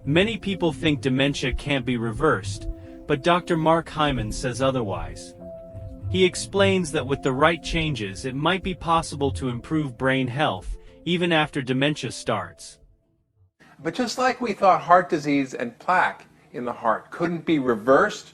Many people think dementia can't be reversed, but Dr. Mark Hyman says otherwise. He explains that with the right changes, it might be possible to improve brain health, even after dementia starts. But just like we thought heart disease and plaque in the heart couldn't be reversed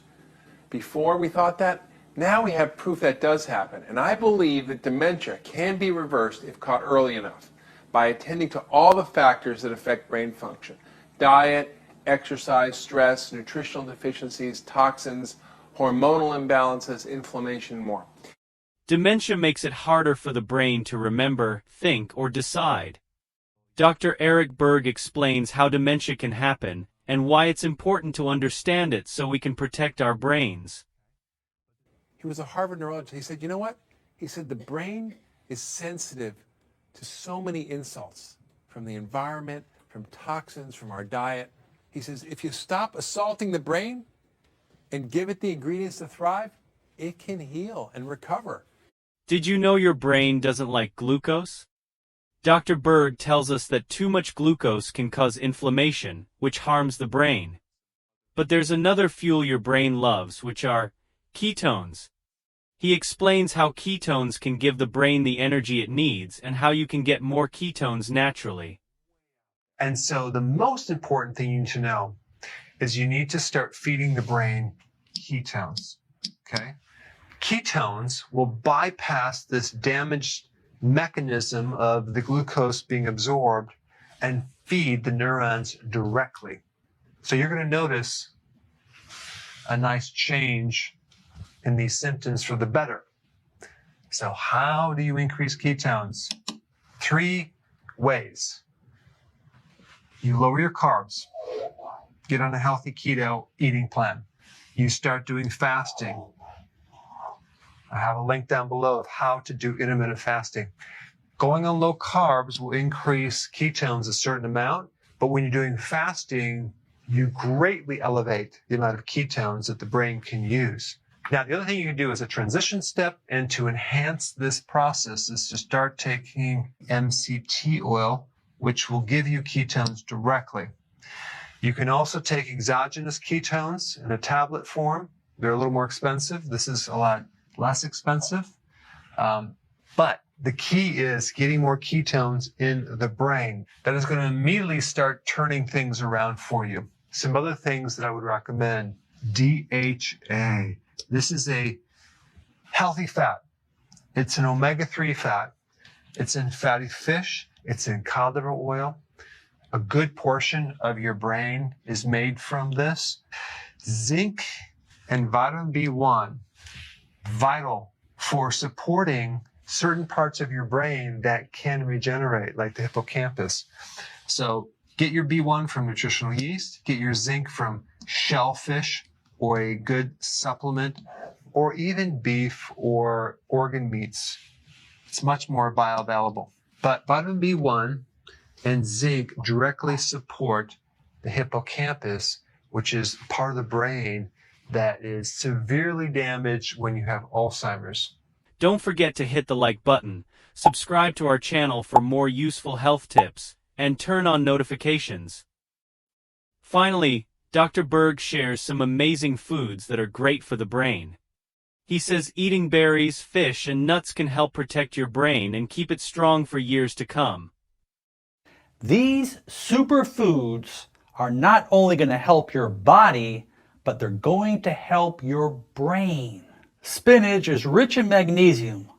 before we thought that, now we have proof that does happen. And I believe that dementia can be reversed if caught early enough by attending to all the factors that affect brain function: diet, exercise, stress, nutritional deficiencies, toxins, hormonal imbalances, inflammation, and more. Dementia makes it harder for the brain to remember, think, or decide. Dr. Eric Berg explains how dementia can happen and why it's important to understand it so we can protect our brains. He was a Harvard neurologist. He said, you know what? He said the brain is sensitive to so many insults from the environment, from toxins, from our diet. He says, if you stop assaulting the brain and give it the ingredients to thrive, it can heal and recover. Did you know your brain doesn't like glucose? Dr. Berg tells us that too much glucose can cause inflammation, which harms the brain. But there's another fuel your brain loves, which are ketones. He explains how ketones can give the brain the energy it needs and how you can get more ketones naturally. And so the most important thing you need to know is you need to start feeding the brain ketones, okay? Ketones will bypass this damaged mechanism of the glucose being absorbed and feed the neurons directly. So you're going to notice a nice change in these symptoms for the better. So how do you increase ketones? 3 ways. You lower your carbs. Get on a healthy keto eating plan. You start doing fasting. I have a link down below of how to do intermittent fasting. Going on low carbs will increase ketones a certain amount, but when you're doing fasting, you greatly elevate the amount of ketones that the brain can use. Now, the other thing you can do as a transition step and to enhance this process is to start taking MCT oil, which will give you ketones directly. You can also take exogenous ketones in a tablet form. They're a little more expensive. This is a lot less expensive. But the key is getting more ketones in the brain. That is going to immediately start turning things around for you. Some other things that I would recommend: DHA. This is a healthy fat. It's an omega-3 fat. It's in fatty fish. It's in cod liver oil. A good portion of your brain is made from this. Zinc and vitamin B1, vital for supporting certain parts of your brain that can regenerate, like the hippocampus. So get your B1 from nutritional yeast, get your zinc from shellfish or a good supplement, or even beef or organ meats. It's much more bioavailable. But vitamin B1 and zinc directly support the hippocampus, which is part of the brain that is severely damaged when you have Alzheimer's. Don't forget to hit the like button, subscribe to our channel for more useful health tips, and turn on notifications. Finally, Dr. Berg shares some amazing foods that are great for the brain. He says eating berries, fish, and nuts can help protect your brain and keep it strong for years to come. These superfoods are not only going to help your body, but they're going to help your brain. Spinach is rich in magnesium,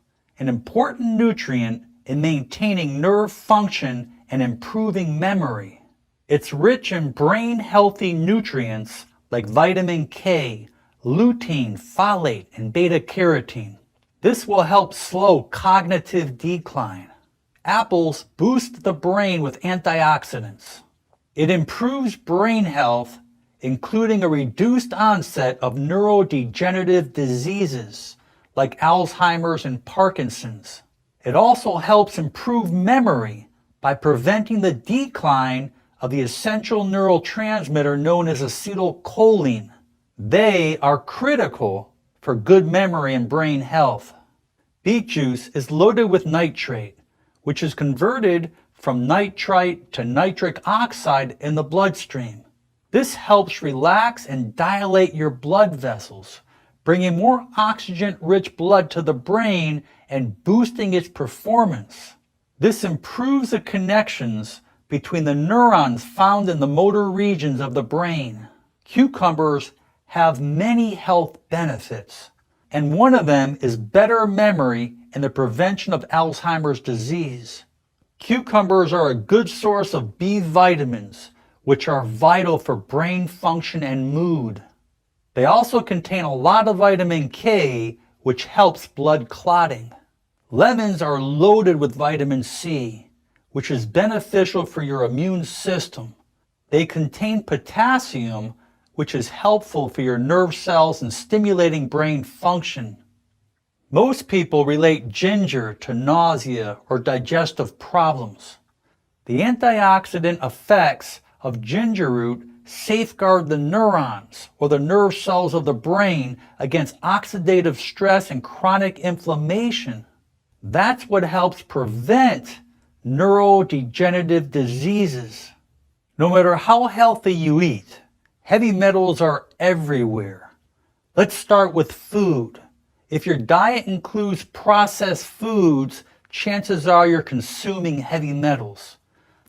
an important nutrient in maintaining nerve function and improving memory. It's rich in brain-healthy nutrients like vitamin K, lutein, folate, and beta-carotene. This will help slow cognitive decline. Apples boost the brain with antioxidants. It improves brain health, including a reduced onset of neurodegenerative diseases like Alzheimer's and Parkinson's. It also helps improve memory by preventing the decline of the essential neurotransmitter known as acetylcholine. They are critical for good memory and brain health. Beet juice is loaded with nitrate, which is converted from nitrite to nitric oxide in the bloodstream. This helps relax and dilate your blood vessels, bringing more oxygen-rich blood to the brain and boosting its performance. This improves the connections between the neurons found in the motor regions of the brain. Cucumbers have many health benefits, and one of them is better memory and the prevention of Alzheimer's disease. Cucumbers are a good source of B vitamins, which are vital for brain function and mood. They also contain a lot of vitamin K, which helps blood clotting. Lemons are loaded with vitamin C, which is beneficial for your immune system. They contain potassium, which is helpful for your nerve cells and stimulating brain function. Most people relate ginger to nausea or digestive problems. The antioxidant effects of ginger root safeguard the neurons or the nerve cells of the brain against oxidative stress and chronic inflammation. That's what helps prevent neurodegenerative diseases. No matter how healthy you eat, heavy metals are everywhere. Let's start with food. If your diet includes processed foods, chances are you're consuming heavy metals.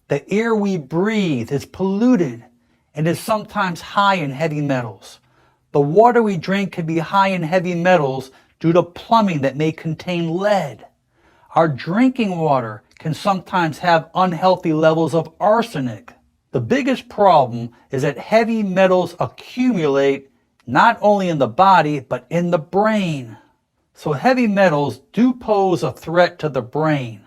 The air we breathe is polluted and is sometimes high in heavy metals. The water we drink can be high in heavy metals due to plumbing that may contain lead. Our drinking water can sometimes have unhealthy levels of arsenic. The biggest problem is that heavy metals accumulate not only in the body but in the brain. So heavy metals do pose a threat to the brain.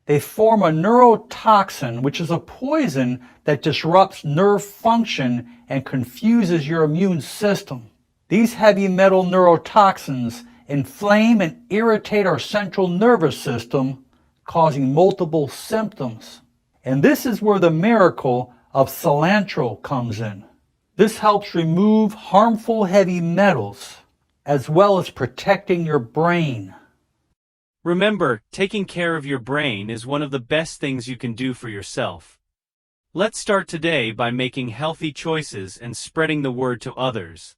They form a neurotoxin, which is a poison that disrupts nerve function and confuses your immune system. These heavy metal neurotoxins inflame and irritate our central nervous system, causing multiple symptoms. And this is where the miracle of cilantro comes in. This helps remove harmful heavy metals, as well as protecting your brain. Remember, taking care of your brain is one of the best things you can do for yourself. Let's start today by making healthy choices and spreading the word to others.